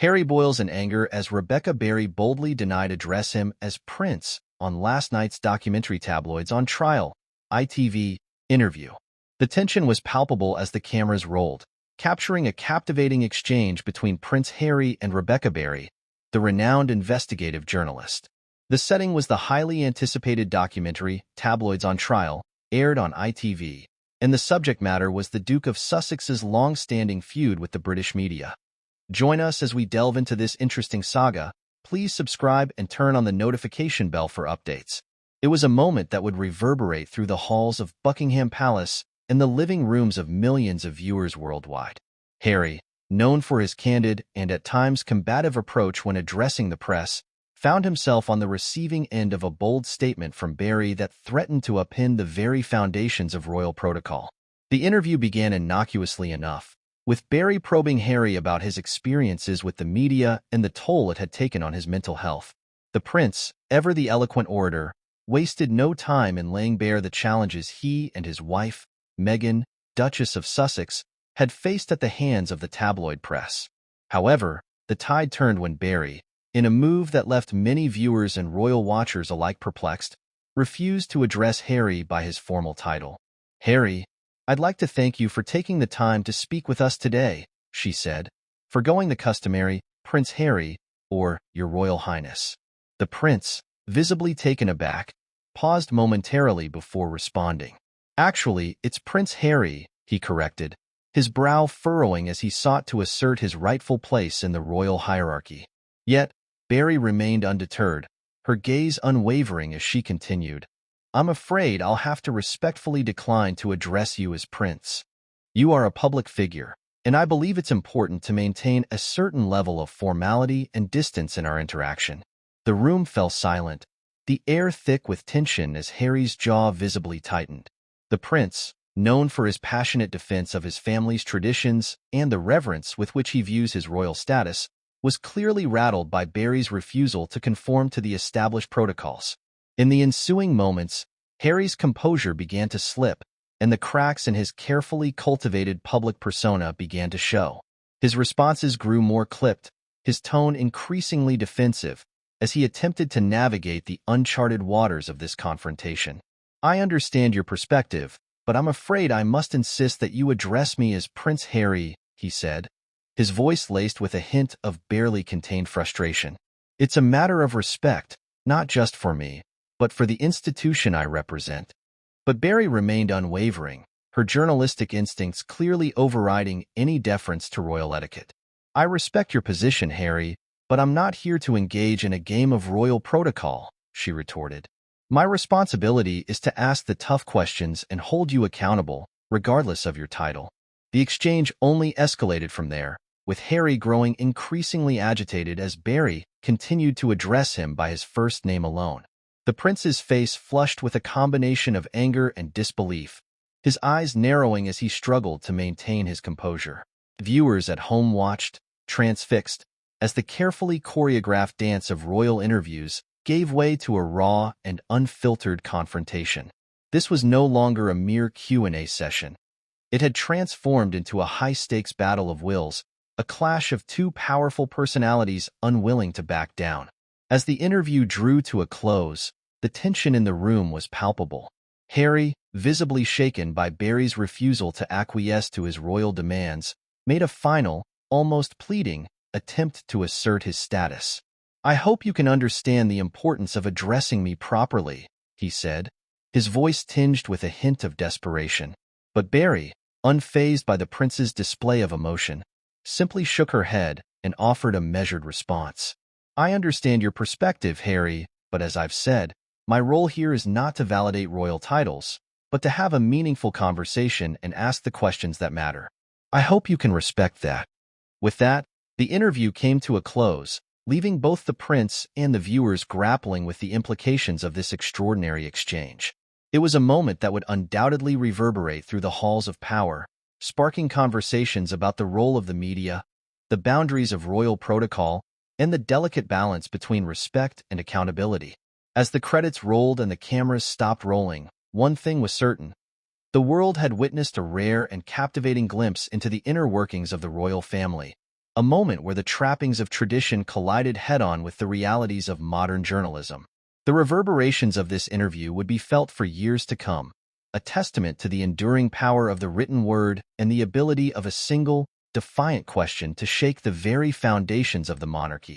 Harry boils in anger as Rebecca Barry boldly denied address him as Prince on last night's documentary Tabloids On Trial, ITV, interview. The tension was palpable as the cameras rolled, capturing a captivating exchange between Prince Harry and Rebecca Barry, the renowned investigative journalist. The setting was the highly anticipated documentary Tabloids On Trial, aired on ITV, and the subject matter was the Duke of Sussex's long-standing feud with the British media. Join us as we delve into this interesting saga. Please subscribe and turn on the notification bell for updates. It was a moment that would reverberate through the halls of Buckingham Palace and the living rooms of millions of viewers worldwide. Harry, known for his candid and at times combative approach when addressing the press, found himself on the receiving end of a bold statement from Barry that threatened to upend the very foundations of royal protocol. The interview began innocuously enough, with Barry probing Harry about his experiences with the media and the toll it had taken on his mental health. The prince, ever the eloquent orator, wasted no time in laying bare the challenges he and his wife, Meghan, Duchess of Sussex, had faced at the hands of the tabloid press. However, the tide turned when Barry, in a move that left many viewers and royal watchers alike perplexed, refused to address Harry by his formal title. "Harry, I'd like to thank you for taking the time to speak with us today," she said, foregoing the customary Prince Harry or Your Royal Highness. The prince, visibly taken aback, paused momentarily before responding. "Actually, it's Prince Harry," he corrected, his brow furrowing as he sought to assert his rightful place in the royal hierarchy. Yet, Barry remained undeterred, her gaze unwavering as she continued, "I'm afraid I'll have to respectfully decline to address you as Prince. You are a public figure, and I believe it's important to maintain a certain level of formality and distance in our interaction." The room fell silent, the air thick with tension as Harry's jaw visibly tightened. The prince, known for his passionate defense of his family's traditions and the reverence with which he views his royal status, was clearly rattled by Barry's refusal to conform to the established protocols. In the ensuing moments, Harry's composure began to slip, and the cracks in his carefully cultivated public persona began to show. His responses grew more clipped, his tone increasingly defensive, as he attempted to navigate the uncharted waters of this confrontation. "I understand your perspective, but I'm afraid I must insist that you address me as Prince Harry," he said, his voice laced with a hint of barely contained frustration. "It's a matter of respect, not just for me, but for the institution I represent." But Barry remained unwavering, her journalistic instincts clearly overriding any deference to royal etiquette. "I respect your position, Harry, but I'm not here to engage in a game of royal protocol," she retorted. "My responsibility is to ask the tough questions and hold you accountable, regardless of your title." The exchange only escalated from there, with Harry growing increasingly agitated as Barry continued to address him by his first name alone. The prince's face flushed with a combination of anger and disbelief, his eyes narrowing as he struggled to maintain his composure. Viewers at home watched, transfixed, as the carefully choreographed dance of royal interviews gave way to a raw and unfiltered confrontation. This was no longer a mere Q&A session. It had transformed into a high-stakes battle of wills, a clash of two powerful personalities unwilling to back down. As the interview drew to a close, the tension in the room was palpable. Harry, visibly shaken by Barry's refusal to acquiesce to his royal demands, made a final, almost pleading, attempt to assert his status. "I hope you can understand the importance of addressing me properly," he said, his voice tinged with a hint of desperation. But Barry, unfazed by the prince's display of emotion, simply shook her head and offered a measured response. "I understand your perspective, Harry, but as I've said, my role here is not to validate royal titles, but to have a meaningful conversation and ask the questions that matter. I hope you can respect that." With that, the interview came to a close, leaving both the prince and the viewers grappling with the implications of this extraordinary exchange. It was a moment that would undoubtedly reverberate through the halls of power, sparking conversations about the role of the media, the boundaries of royal protocol, and the delicate balance between respect and accountability. As the credits rolled and the cameras stopped rolling, one thing was certain. The world had witnessed a rare and captivating glimpse into the inner workings of the royal family, a moment where the trappings of tradition collided head-on with the realities of modern journalism. The reverberations of this interview would be felt for years to come, a testament to the enduring power of the written word and the ability of a single, defiant question to shake the very foundations of the monarchy.